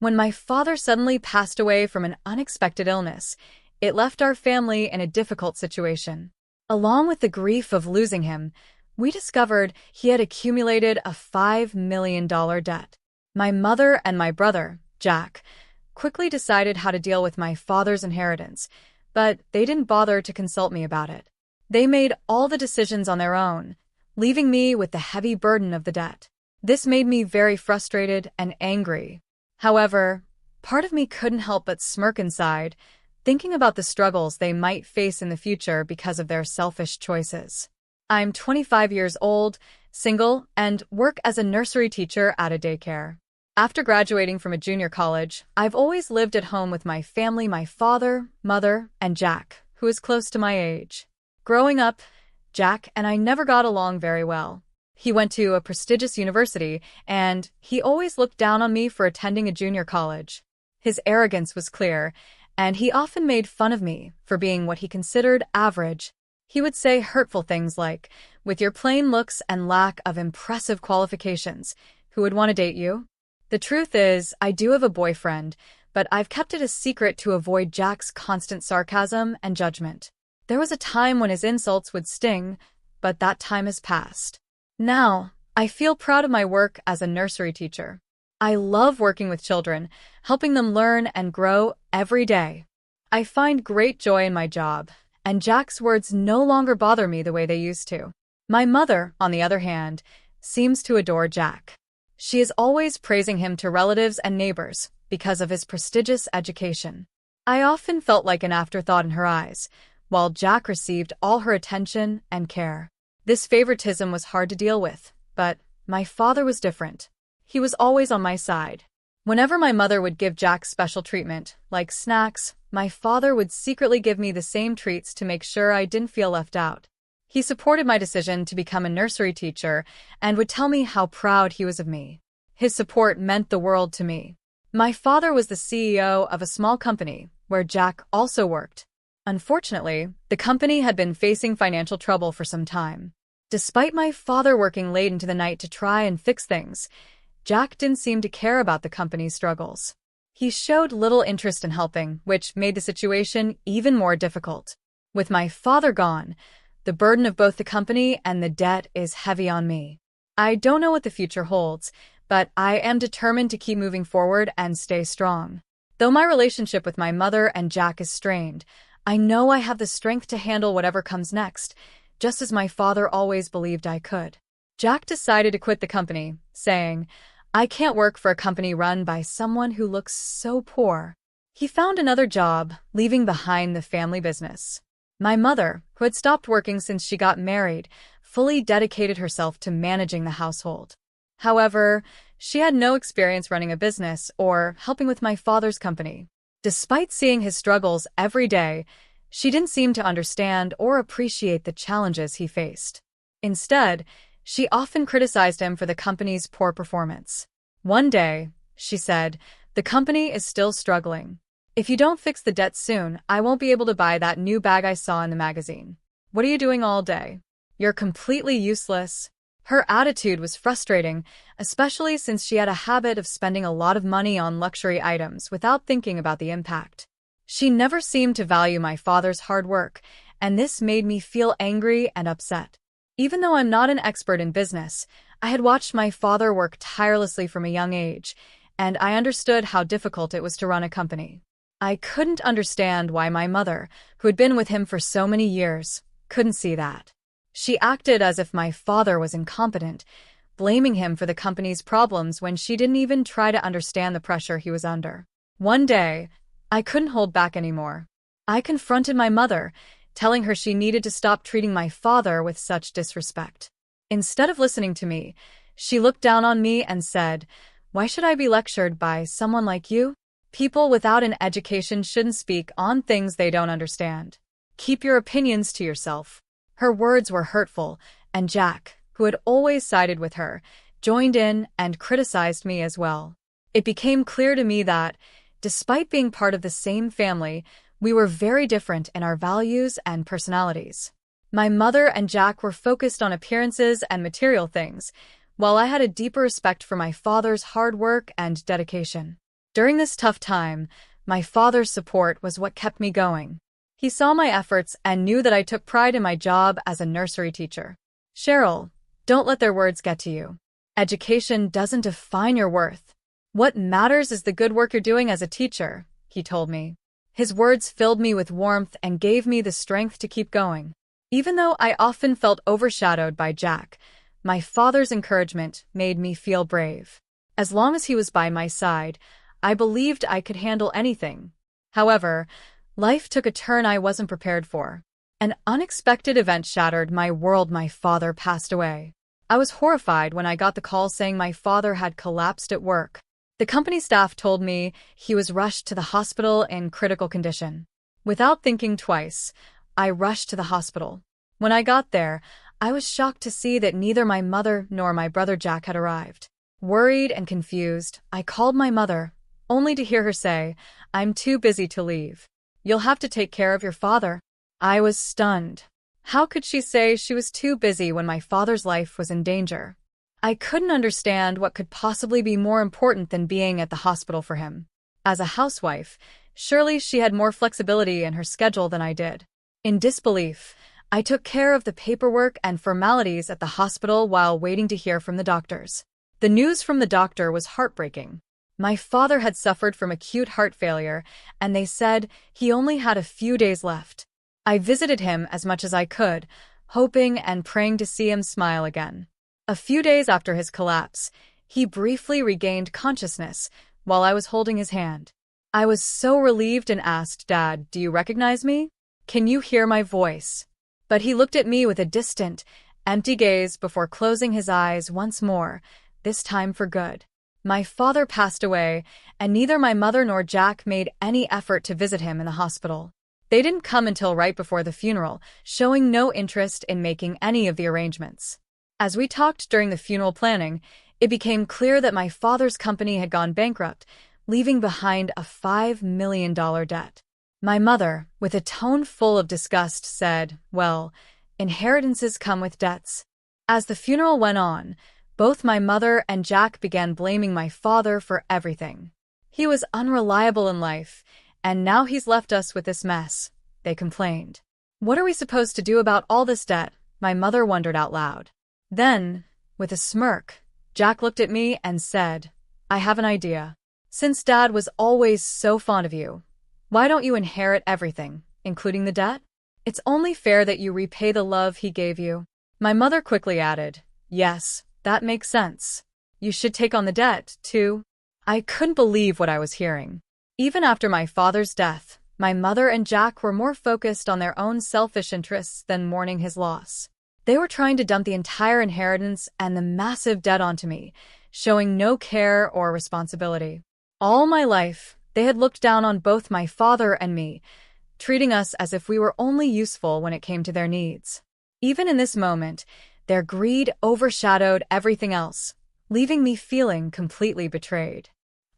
When my father suddenly passed away from an unexpected illness, it left our family in a difficult situation. Along with the grief of losing him, we discovered he had accumulated a $5 million debt. My mother and my brother, Jack, quickly decided how to deal with my father's inheritance, but they didn't bother to consult me about it. They made all the decisions on their own, leaving me with the heavy burden of the debt. This made me very frustrated and angry. However, part of me couldn't help but smirk inside, thinking about the struggles they might face in the future because of their selfish choices. I'm 25 years old, single, and work as a nursery teacher at a daycare. After graduating from a junior college, I've always lived at home with my family, my father, mother, and Jack, who is close to my age. Growing up, Jack and I never got along very well. He went to a prestigious university, and he always looked down on me for attending a junior college. His arrogance was clear, and he often made fun of me for being what he considered average. He would say hurtful things like, "With your plain looks and lack of impressive qualifications, who would want to date you?" The truth is, I do have a boyfriend, but I've kept it a secret to avoid Jack's constant sarcasm and judgment. There was a time when his insults would sting, but that time has passed. Now, I feel proud of my work as a nursery teacher. I love working with children, helping them learn and grow every day. I find great joy in my job, and Jack's words no longer bother me the way they used to. My mother, on the other hand, seems to adore Jack. She is always praising him to relatives and neighbors because of his prestigious education. I often felt like an afterthought in her eyes, while Jack received all her attention and care. This favoritism was hard to deal with, but my father was different. He was always on my side. Whenever my mother would give Jack special treatment, like snacks, my father would secretly give me the same treats to make sure I didn't feel left out. He supported my decision to become a nursery teacher and would tell me how proud he was of me. His support meant the world to me. My father was the CEO of a small company where Jack also worked. Unfortunately, the company had been facing financial trouble for some time. Despite my father working late into the night to try and fix things, Jack didn't seem to care about the company's struggles. He showed little interest in helping, which made the situation even more difficult. With my father gone, the burden of both the company and the debt is heavy on me. I don't know what the future holds, but I am determined to keep moving forward and stay strong. Though my relationship with my mother and Jack is strained, I know I have the strength to handle whatever comes next, just as my father always believed I could. Jack decided to quit the company, saying, "I can't work for a company run by someone who looks so poor." He found another job, leaving behind the family business. My mother, who had stopped working since she got married, fully dedicated herself to managing the household. However, she had no experience running a business or helping with my father's company. Despite seeing his struggles every day, she didn't seem to understand or appreciate the challenges he faced. Instead, she often criticized him for the company's poor performance. One day, she said, "The company is still struggling. If you don't fix the debt soon, I won't be able to buy that new bag I saw in the magazine. What are you doing all day? You're completely useless." Her attitude was frustrating, especially since she had a habit of spending a lot of money on luxury items without thinking about the impact. She never seemed to value my father's hard work, and this made me feel angry and upset. Even though I'm not an expert in business, I had watched my father work tirelessly from a young age, and I understood how difficult it was to run a company. I couldn't understand why my mother, who had been with him for so many years, couldn't see that. She acted as if my father was incompetent, blaming him for the company's problems when she didn't even try to understand the pressure he was under. One day, I couldn't hold back anymore. I confronted my mother, telling her she needed to stop treating my father with such disrespect. Instead of listening to me, she looked down on me and said, "Why should I be lectured by someone like you? People without an education shouldn't speak on things they don't understand. Keep your opinions to yourself." Her words were hurtful, and Jack, who had always sided with her, joined in and criticized me as well. It became clear to me that, despite being part of the same family, we were very different in our values and personalities. My mother and Jack were focused on appearances and material things, while I had a deeper respect for my father's hard work and dedication. During this tough time, my father's support was what kept me going. He saw my efforts and knew that I took pride in my job as a nursery teacher. Cheryl, don't let their words get to you. Education doesn't define your worth. What matters is the good work you're doing as a teacher, he told me. His words filled me with warmth and gave me the strength to keep going. Even though I often felt overshadowed by Jack, my father's encouragement made me feel brave. As long as he was by my side, I believed I could handle anything. However, life took a turn I wasn't prepared for. An unexpected event shattered my world. My father passed away. I was horrified when I got the call saying my father had collapsed at work. The company staff told me he was rushed to the hospital in critical condition. Without thinking twice, I rushed to the hospital. When I got there, I was shocked to see that neither my mother nor my brother Jack had arrived. Worried and confused, I called my mother, only to hear her say, "I'm too busy to leave. You'll have to take care of your father." I was stunned. How could she say she was too busy when my father's life was in danger? I couldn't understand what could possibly be more important than being at the hospital for him. As a housewife, surely she had more flexibility in her schedule than I did. In disbelief, I took care of the paperwork and formalities at the hospital while waiting to hear from the doctors. The news from the doctor was heartbreaking. My father had suffered from acute heart failure, and they said he only had a few days left. I visited him as much as I could, hoping and praying to see him smile again. A few days after his collapse, he briefly regained consciousness while I was holding his hand. I was so relieved and asked, "Dad, do you recognize me? Can you hear my voice?" But he looked at me with a distant, empty gaze before closing his eyes once more, this time for good. My father passed away, and neither my mother nor Jack made any effort to visit him in the hospital. They didn't come until right before the funeral, showing no interest in making any of the arrangements. As we talked during the funeral planning, it became clear that my father's company had gone bankrupt, leaving behind a $5 million debt. My mother, with a tone full of disgust, said, "Well, inheritances come with debts." As the funeral went on, both my mother and Jack began blaming my father for everything. "He was unreliable in life, and now he's left us with this mess," they complained. "What are we supposed to do about all this debt?" my mother wondered out loud. Then, with a smirk, Jack looked at me and said, "I have an idea. Since Dad was always so fond of you, why don't you inherit everything, including the debt? It's only fair that you repay the love he gave you." My mother quickly added, "Yes, that makes sense. You should take on the debt, too." I couldn't believe what I was hearing. Even after my father's death, my mother and Jack were more focused on their own selfish interests than mourning his loss. They were trying to dump the entire inheritance and the massive debt onto me, showing no care or responsibility. All my life, they had looked down on both my father and me, treating us as if we were only useful when it came to their needs. Even in this moment, their greed overshadowed everything else, leaving me feeling completely betrayed.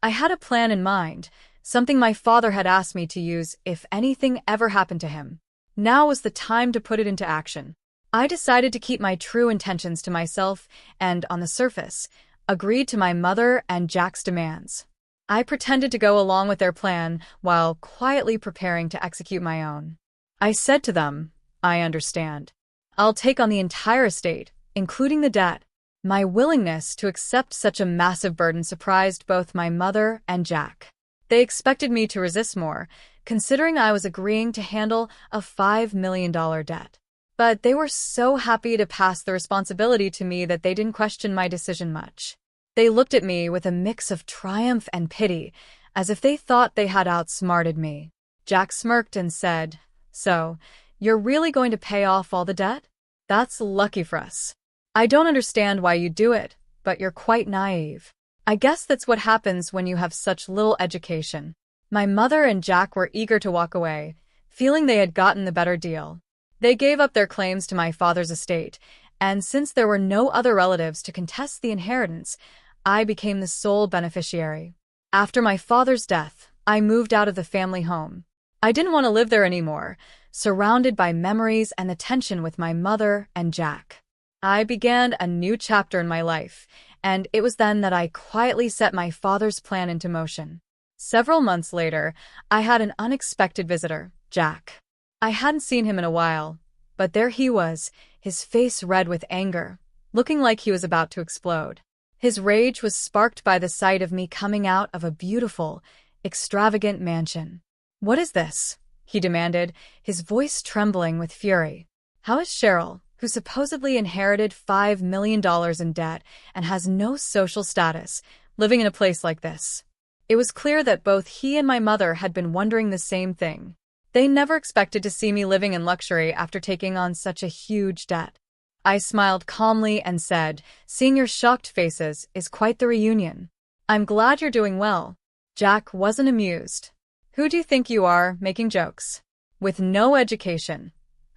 I had a plan in mind, something my father had asked me to use if anything ever happened to him. Now was the time to put it into action. I decided to keep my true intentions to myself and, on the surface, agreed to my mother and Jack's demands. I pretended to go along with their plan while quietly preparing to execute my own. I said to them, "I understand. I'll take on the entire estate, including the debt." My willingness to accept such a massive burden surprised both my mother and Jack. They expected me to resist more, considering I was agreeing to handle a $5 million debt. But they were so happy to pass the responsibility to me that they didn't question my decision much. They looked at me with a mix of triumph and pity, as if they thought they had outsmarted me. Jack smirked and said, "So, you're really going to pay off all the debt? That's lucky for us. I don't understand why you do it, but you're quite naive. I guess that's what happens when you have such little education." My mother and Jack were eager to walk away, feeling they had gotten the better deal. They gave up their claims to my father's estate, and since there were no other relatives to contest the inheritance, I became the sole beneficiary. After my father's death, I moved out of the family home. I didn't want to live there anymore, surrounded by memories and the tension with my mother and Jack. I began a new chapter in my life, and it was then that I quietly set my father's plan into motion. Several months later, I had an unexpected visitor, Jack. I hadn't seen him in a while, but there he was, his face red with anger, looking like he was about to explode. His rage was sparked by the sight of me coming out of a beautiful, extravagant mansion. "What is this?" he demanded, his voice trembling with fury. "How is Cheryl, who supposedly inherited $5 million in debt and has no social status, living in a place like this?" It was clear that both he and my mother had been wondering the same thing. They never expected to see me living in luxury after taking on such a huge debt. I smiled calmly and said, "Seeing your shocked faces is quite the reunion. I'm glad you're doing well." Jack wasn't amused. "Who do you think you are, making jokes? With no education.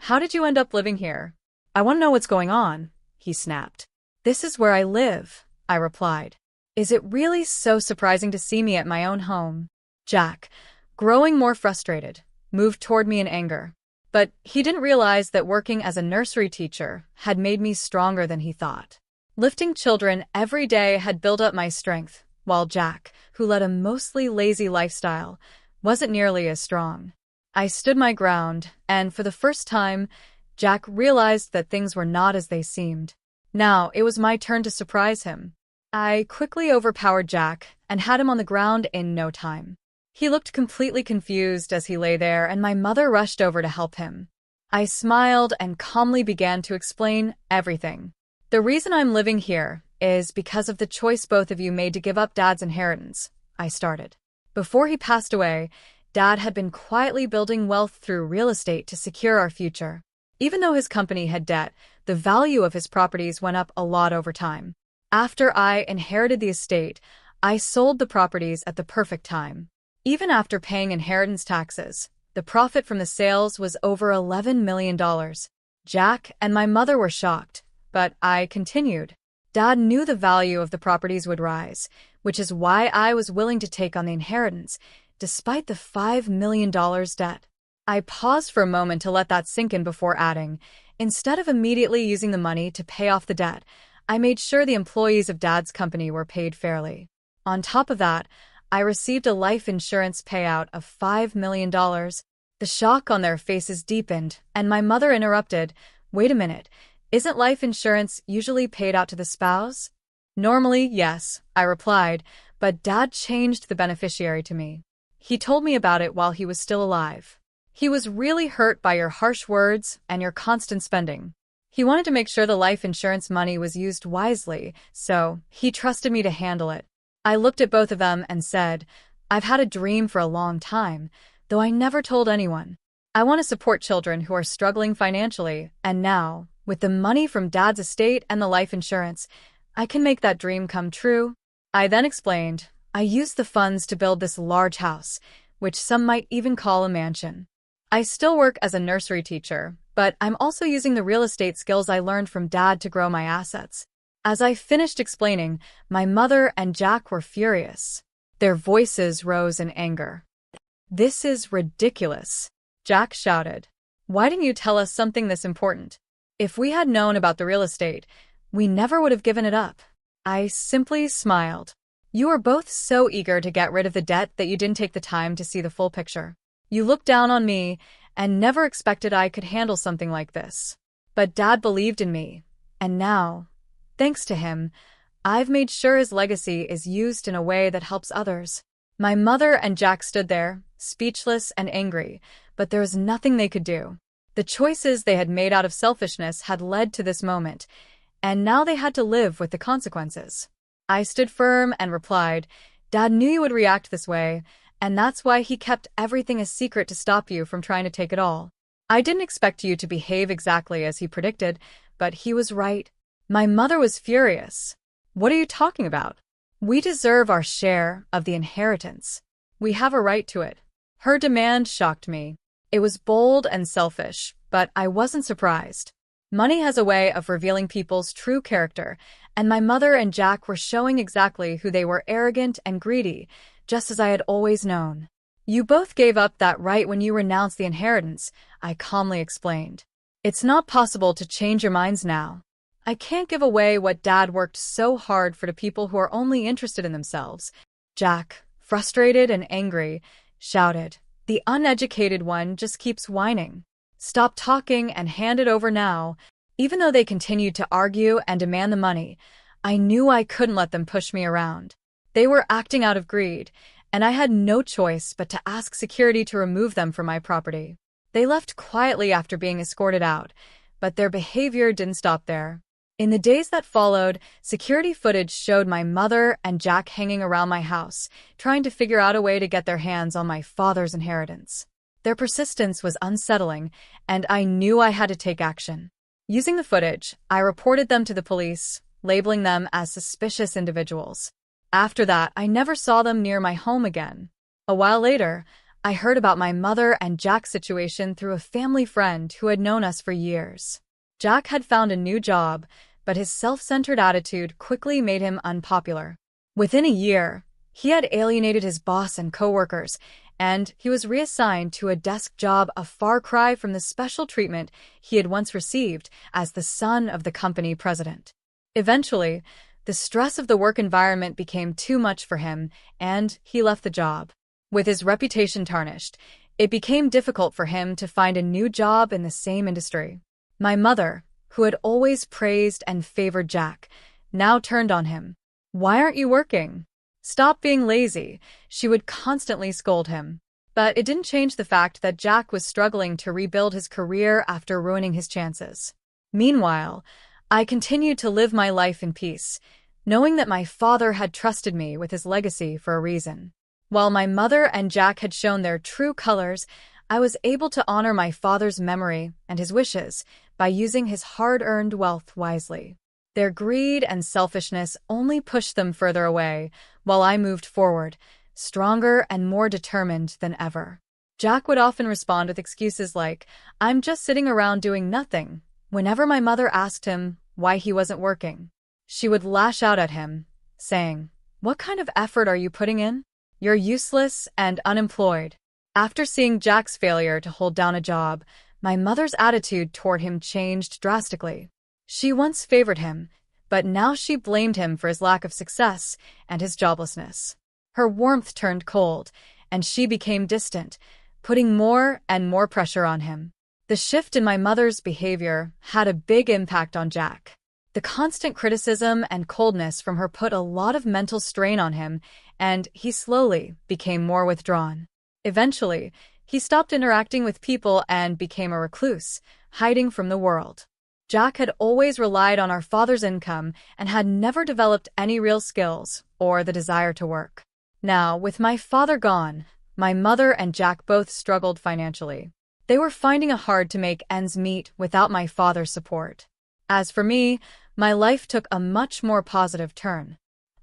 How did you end up living here?" "I want to know what's going on," he snapped. "This is where I live," I replied. "Is it really so surprising to see me at my own home?" Jack, growing more frustrated, moved toward me in anger. But he didn't realize that working as a nursery teacher had made me stronger than he thought. Lifting children every day had built up my strength, while Jack, who led a mostly lazy lifestyle, wasn't nearly as strong. I stood my ground, and for the first time, Jack realized that things were not as they seemed. Now it was my turn to surprise him. I quickly overpowered Jack and had him on the ground in no time. He looked completely confused as he lay there, and my mother rushed over to help him. I smiled and calmly began to explain everything. "The reason I'm living here is because of the choice both of you made to give up Dad's inheritance," I started. "Before he passed away, Dad had been quietly building wealth through real estate to secure our future. Even though his company had debt, the value of his properties went up a lot over time. After I inherited the estate, I sold the properties at the perfect time. Even after paying inheritance taxes, the profit from the sales was over $11 million. Jack and my mother were shocked, but I continued. Dad knew the value of the properties would rise, which is why I was willing to take on the inheritance, despite the $5 million debt. I paused for a moment to let that sink in before adding, instead of immediately using the money to pay off the debt, I made sure the employees of Dad's company were paid fairly. On top of that, I received a life insurance payout of $5 million. The shock on their faces deepened, and my mother interrupted, "Wait a minute, isn't life insurance usually paid out to the spouse?" "Normally, yes," I replied, but Dad changed the beneficiary to me. He told me about it while he was still alive. He was really hurt by your harsh words and your constant spending. He wanted to make sure the life insurance money was used wisely, so he trusted me to handle it. I looked at both of them and said, "I've had a dream for a long time, though I never told anyone. I want to support children who are struggling financially, and now, with the money from Dad's estate and the life insurance, I can make that dream come true." I then explained, "I used the funds to build this large house, which some might even call a mansion. I still work as a nursery teacher, but I'm also using the real estate skills I learned from Dad to grow my assets." As I finished explaining, my mother and Jack were furious. Their voices rose in anger. "This is ridiculous," Jack shouted. "Why didn't you tell us something this important? If we had known about the real estate, we never would have given it up." I simply smiled. "You were both so eager to get rid of the debt that you didn't take the time to see the full picture. You looked down on me and never expected I could handle something like this. But Dad believed in me, and now, thanks to him, I've made sure his legacy is used in a way that helps others." My mother and Jack stood there, speechless and angry, but there was nothing they could do. The choices they had made out of selfishness had led to this moment, and now they had to live with the consequences. I stood firm and replied, "Dad knew you would react this way, and that's why he kept everything a secret to stop you from trying to take it all. I didn't expect you to behave exactly as he predicted, but he was right." My mother was furious. "What are you talking about? We deserve our share of the inheritance. We have a right to it." Her demand shocked me. It was bold and selfish, but I wasn't surprised. Money has a way of revealing people's true character, and my mother and Jack were showing exactly who they were: arrogant and greedy, just as I had always known. "You both gave up that right when you renounced the inheritance," I calmly explained. "It's not possible to change your minds now. I can't give away what Dad worked so hard for to people who are only interested in themselves." Jack, frustrated and angry, shouted, "The uneducated one just keeps whining. Stop talking and hand it over now." Even though they continued to argue and demand the money, I knew I couldn't let them push me around. They were acting out of greed, and I had no choice but to ask security to remove them from my property. They left quietly after being escorted out, but their behavior didn't stop there. In the days that followed, security footage showed my mother and Jack hanging around my house, trying to figure out a way to get their hands on my father's inheritance. Their persistence was unsettling, and I knew I had to take action. Using the footage, I reported them to the police, labeling them as suspicious individuals. After that, I never saw them near my home again. A while later, I heard about my mother and Jack's situation through a family friend who had known us for years. Jack had found a new job, but his self-centered attitude quickly made him unpopular. Within a year, he had alienated his boss and coworkers, and he was reassigned to a desk job, a far cry from the special treatment he had once received as the son of the company president. Eventually, the stress of the work environment became too much for him, and he left the job. With his reputation tarnished, it became difficult for him to find a new job in the same industry. My mother, who had always praised and favored Jack, now turned on him. "Why aren't you working? Stop being lazy," she would constantly scold him. But it didn't change the fact that Jack was struggling to rebuild his career after ruining his chances. Meanwhile, I continued to live my life in peace, knowing that my father had trusted me with his legacy for a reason. While my mother and Jack had shown their true colors, I was able to honor my father's memory and his wishes by using his hard-earned wealth wisely. Their greed and selfishness only pushed them further away, while I moved forward, stronger and more determined than ever. Jack would often respond with excuses like, "I'm just sitting around doing nothing." Whenever my mother asked him why he wasn't working, she would lash out at him, saying, "What kind of effort are you putting in? You're useless and unemployed." After seeing Jack's failure to hold down a job, my mother's attitude toward him changed drastically. She once favored him, but now she blamed him for his lack of success and his joblessness. Her warmth turned cold, and she became distant, putting more and more pressure on him. The shift in my mother's behavior had a big impact on Jack. The constant criticism and coldness from her put a lot of mental strain on him, and he slowly became more withdrawn. Eventually, he stopped interacting with people and became a recluse, hiding from the world. Jack had always relied on our father's income and had never developed any real skills or the desire to work. Now, with my father gone, my mother and Jack both struggled financially. They were finding it hard to make ends meet without my father's support. As for me, my life took a much more positive turn.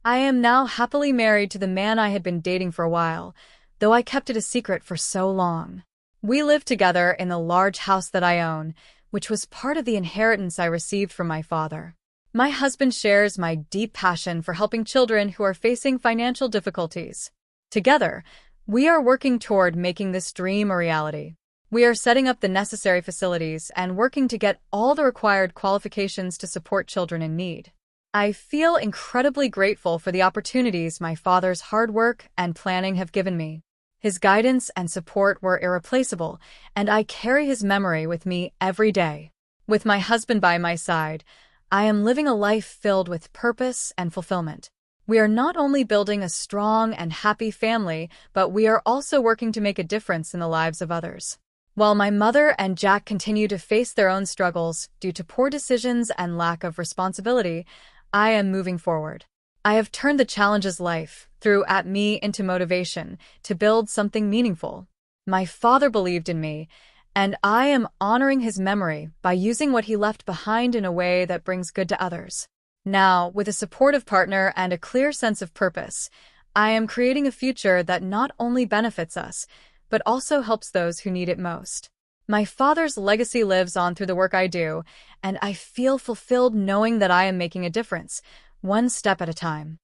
I am now happily married to the man I had been dating for a while, though I kept it a secret for so long. We live together in the large house that I own, which was part of the inheritance I received from my father. My husband shares my deep passion for helping children who are facing financial difficulties. Together, we are working toward making this dream a reality. We are setting up the necessary facilities and working to get all the required qualifications to support children in need. I feel incredibly grateful for the opportunities my father's hard work and planning have given me. His guidance and support were irreplaceable, and I carry his memory with me every day. With my husband by my side, I am living a life filled with purpose and fulfillment. We are not only building a strong and happy family, but we are also working to make a difference in the lives of others. While my mother and Jack continue to face their own struggles due to poor decisions and lack of responsibility, I am moving forward. I have turned the challenges life threw at me into motivation to build something meaningful. My father believed in me, and I am honoring his memory by using what he left behind in a way that brings good to others. Now, with a supportive partner and a clear sense of purpose, I am creating a future that not only benefits us, but also helps those who need it most. My father's legacy lives on through the work I do, and I feel fulfilled knowing that I am making a difference, one step at a time.